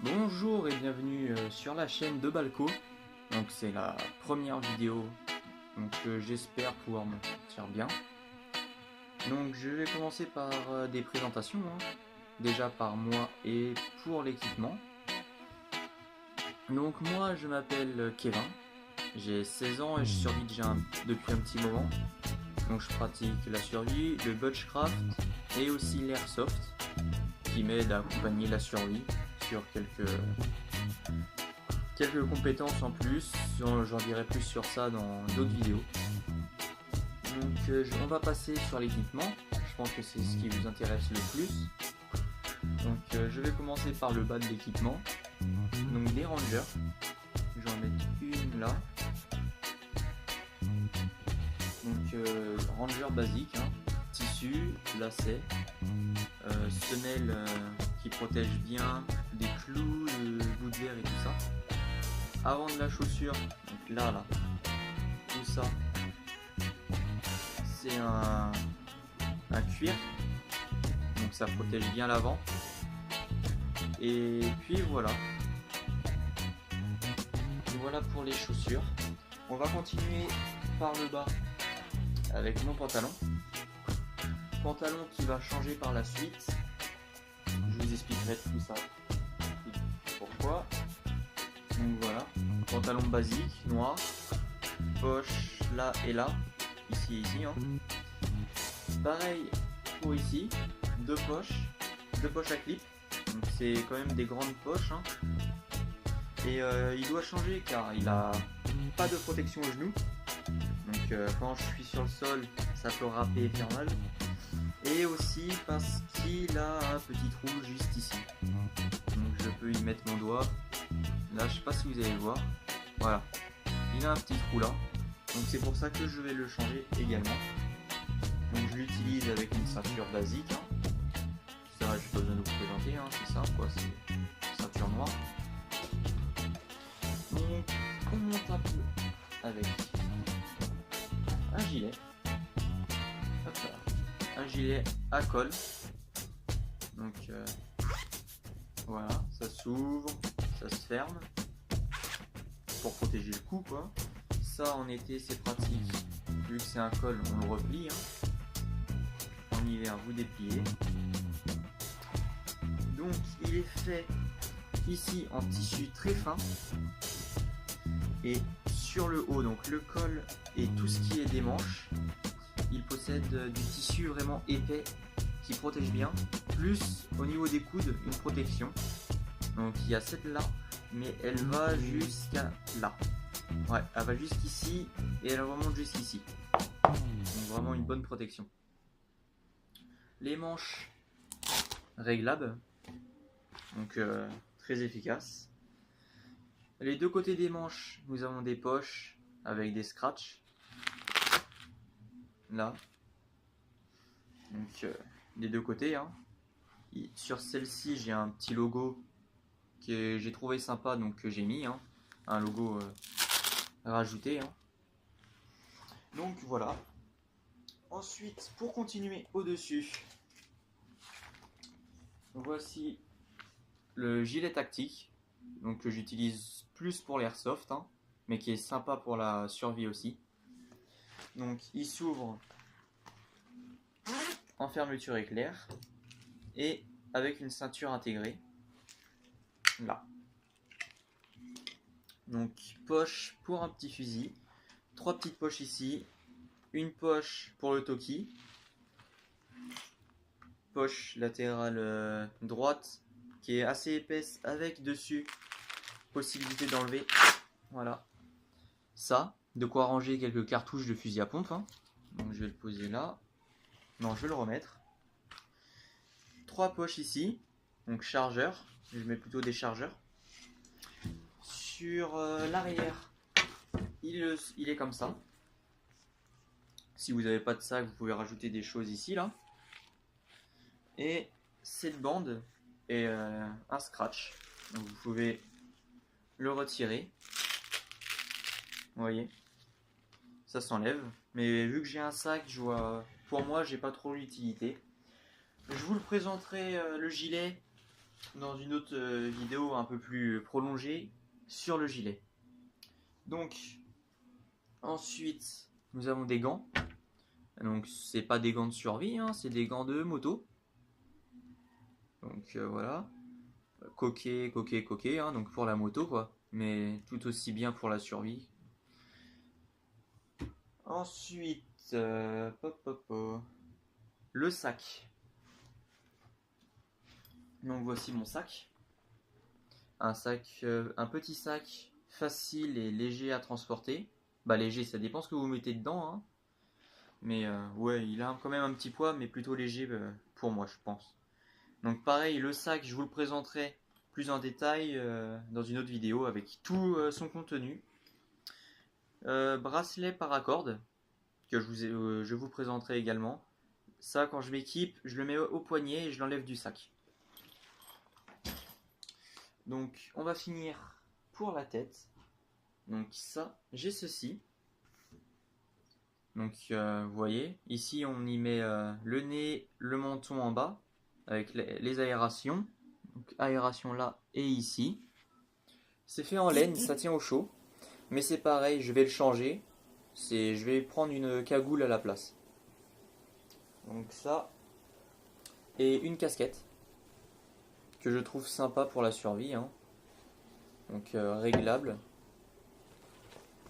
Bonjour et bienvenue sur la chaîne de Balco. Donc c'est la première vidéo, donc j'espère pouvoir me sortir bien. Donc je vais commencer par des présentations, déjà par moi et pour l'équipement. Donc moi je m'appelle Kevin, j'ai 16 ans et je survis depuis un petit moment. Donc je pratique la survie, le bushcraft et aussi l'airsoft qui m'aide à accompagner la survie sur quelques compétences en plus. J'en dirai plus sur ça dans d'autres vidéos. Donc on va passer sur l'équipement. Je pense que c'est ce qui vous intéresse le plus. Donc je vais commencer par le bas de l'équipement. Donc des rangers. Je vais en mettre une là. Donc ranger basique, tissu, lacets, semelle qui protège bien, des clous, de bout de verre et tout ça. Avant de la chaussure, donc là, tout ça, c'est un cuir, donc ça protège bien l'avant. Et puis voilà pour les chaussures. On va continuer par le bas avec mon pantalon qui va changer par la suite. Je vous expliquerai tout ça pourquoi. Donc voilà, pantalon basique noir, poche là et là, ici et ici. Pareil pour ici, deux poches à clip. Donc c'est quand même des grandes poches. Et il doit changer car il a pas de protection au genou. Donc quand je suis sur le sol, ça peut râper et faire mal. Et aussi parce qu'il a un petit trou juste ici. Donc je peux y mettre mon doigt. Là, je sais pas si vous allez le voir. Voilà, il a un petit trou là. Donc c'est pour ça que je vais le changer également. Donc je l'utilise avec une ceinture basique. Ça, je n'ai pas besoin de vous présenter, c'est simple quoi. C'est une ceinture noire. Donc on monte un peu avec un gilet. Hop là. Un gilet à col. Donc voilà, ça s'ouvre, ça se ferme pour protéger le cou quoi. Ça en été c'est pratique, vu que c'est un col on le replie. En hiver vous dépliez. Donc il est fait ici en tissu très fin. Et sur le haut, donc le col et tout ce qui est des manches, il possède du tissu vraiment épais qui protège bien, plus au niveau des coudes une protection. Donc il y a cette là, mais elle va jusqu'à là. Ouais, elle va jusqu'ici et elle remonte jusqu'ici. Donc vraiment une bonne protection. Les manches réglables, donc très efficaces. Les deux côtés des manches, nous avons des poches avec des scratchs. Là. Donc des deux côtés. Sur celle-ci, j'ai un petit logo que j'ai trouvé sympa, donc que j'ai mis. Un logo rajouté. Donc voilà. Ensuite, pour continuer au-dessus, voici le gilet tactique. Donc que j'utilise plus pour l'airsoft, mais qui est sympa pour la survie aussi. Donc il s'ouvre en fermeture éclair et avec une ceinture intégrée là. Donc poche pour un petit fusil, 3 petites poches ici, une poche pour le Toki, poche latérale droite qui est assez épaisse avec dessus possibilité d'enlever, voilà, ça, de quoi ranger quelques cartouches de fusil à pompe. Donc je vais le poser là, non je vais le remettre. 3 poches ici, donc chargeur, je mets plutôt des chargeurs. Sur l'arrière, il est comme ça. Si vous n'avez pas de sac, vous pouvez rajouter des choses ici là. Et cette bande est un scratch, donc vous pouvez le retirer. Vous voyez, ça s'enlève. Mais vu que j'ai un sac, pour moi, j'ai pas trop l'utilité. Je vous le présenterai le gilet dans une autre vidéo un peu plus prolongée sur le gilet. Donc ensuite nous avons des gants. Donc c'est pas des gants de survie, hein, c'est des gants de moto. Donc voilà, coquet, hein, donc pour la moto quoi, mais tout aussi bien pour la survie. Ensuite, le sac. Donc voici mon sac. Un petit sac facile et léger à transporter. Bah léger, ça dépend ce que vous mettez dedans, hein. Mais ouais, il a quand même un petit poids, mais plutôt léger pour moi, je pense. Donc pareil, le sac, je vous le présenterai plus en détail dans une autre vidéo avec tout son contenu. Bracelet paracorde, que je vous présenterai également. Ça, quand je m'équipe, je le mets au poignet et je l'enlève du sac. Donc on va finir pour la tête. Donc ça, j'ai ceci. Donc vous voyez, ici on y met le nez, le menton en bas, avec les aérations. Donc aération là et ici. C'est fait en laine, ça tient au chaud. Mais c'est pareil, je vais le changer. Je vais prendre une cagoule à la place. Donc ça. Et une casquette. Que je trouve sympa pour la survie, hein. Donc réglable.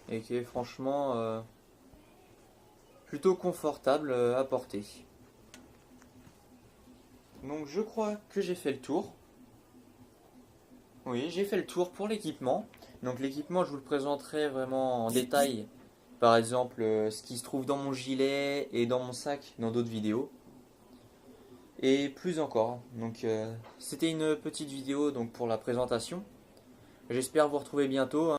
Et qui est franchement plutôt confortable à porter. Donc je crois que j'ai fait le tour. Oui, j'ai fait le tour pour l'équipement. Donc l'équipement, je vous le présenterai vraiment en détail. Par exemple, ce qui se trouve dans mon gilet et dans mon sac dans d'autres vidéos. Et plus encore. Donc c'était une petite vidéo donc, pour la présentation. J'espère vous retrouver bientôt, hein.